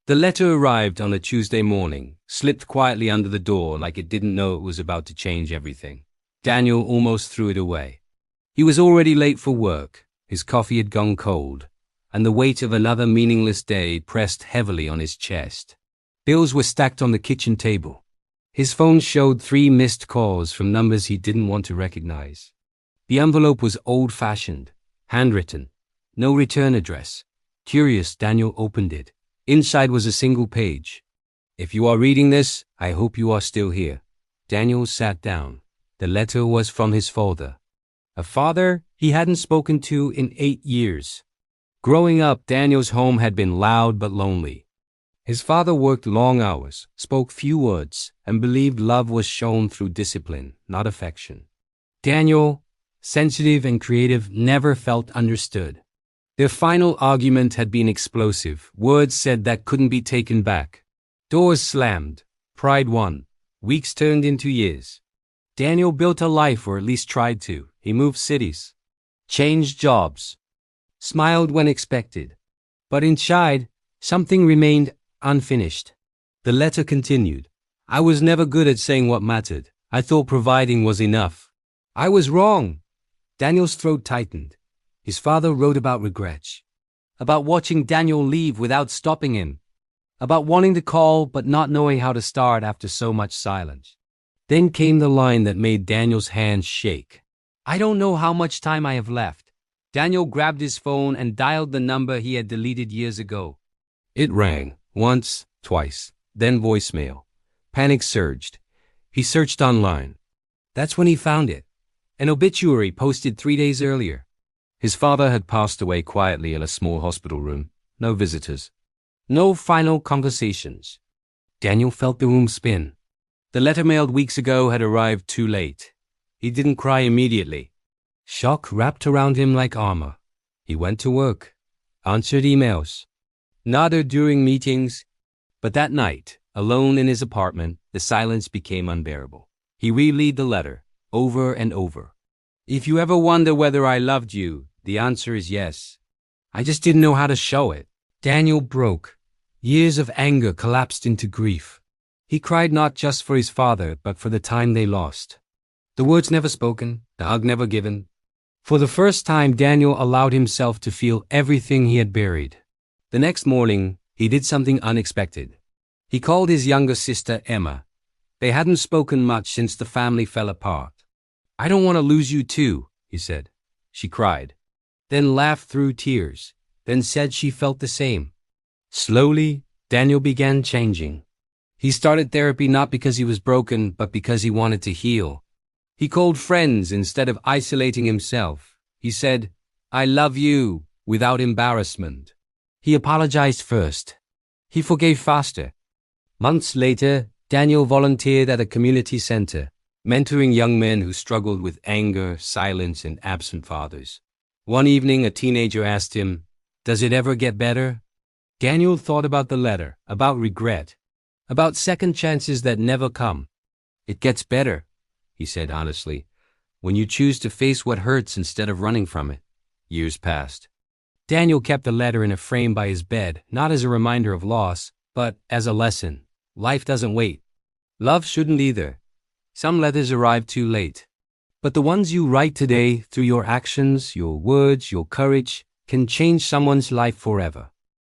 The letter arrived on a Tuesday morning, slipped quietly under the door like it didn't know it was about to change everything. Daniel almost threw it away. He was already late for work, his coffee had gone cold, and the weight of another meaningless day pressed heavily on his chest. Bills were stacked on the kitchen table. His phone showed 3 missed calls from numbers he didn't want to recognize. The envelope was old-fashioned, handwritten, no return address. Curious, Daniel opened it. Inside was a single page. "If you are reading this, I hope you are still here." Daniel sat down. The letter was from his father. A father he hadn't spoken to in 8 years. Growing up, Daniel's home had been loud but lonely. His father worked long hours, spoke few words, and believed love was shown through discipline, not affection. Daniel, sensitive and creative, never felt understood. Their final argument had been explosive, words said that couldn't be taken back. Doors slammed, pride won, weeks turned into years. Daniel built a life, or at least tried to. He moved cities, changed jobs, smiled when expected. But inside, something remained unfinished. The letter continued. "I was never good at saying what mattered. I thought providing was enough. I was wrong." Daniel's throat tightened. His father wrote about regrets, about watching Daniel leave without stopping him, about wanting to call but not knowing how to start after so much silence. Then came the line that made Daniel's hands shake. "I don't know how much time I have left." Daniel grabbed his phone and dialed the number he had deleted years ago. It rang, once, twice, then voicemail. Panic surged. He searched online. That's when he found it. An obituary posted 3 days earlier. His father had passed away quietly in a small hospital room. No visitors. No final conversations. Daniel felt the room spin. The letter mailed weeks ago had arrived too late. He didn't cry immediately. Shock wrapped around him like armor. He went to work, answered emails, nodded during meetings. But that night, alone in his apartment, the silence became unbearable. He reread the letter, over and over. "If you ever wonder whether I loved you, the answer is yes. I just didn't know how to show it." Daniel broke. Years of anger collapsed into grief. He cried not just for his father, but for the time they lost. The words never spoken, the hug never given. For the first time, Daniel allowed himself to feel everything he had buried. The next morning, he did something unexpected. He called his younger sister, Emma. They hadn't spoken much since the family fell apart. "I don't want to lose you too," he said. She cried, then laughed through tears, then said she felt the same. Slowly, Daniel began changing. He started therapy not because he was broken, but because he wanted to heal. He called friends instead of isolating himself. He said, "I love you," without embarrassment. He apologized first. He forgave faster. Months later, Daniel volunteered at a community center, mentoring young men who struggled with anger, silence, and absent fathers. One evening, a teenager asked him, "Does it ever get better?" Daniel thought about the letter, about regret, about second chances that never come. "It gets better," he said honestly, "when you choose to face what hurts instead of running from it." Years passed. Daniel kept the letter in a frame by his bed, not as a reminder of loss, but as a lesson. Life doesn't wait. Love shouldn't either. Some letters arrive too late. But the ones you write today, through your actions, your words, your courage, can change someone's life forever.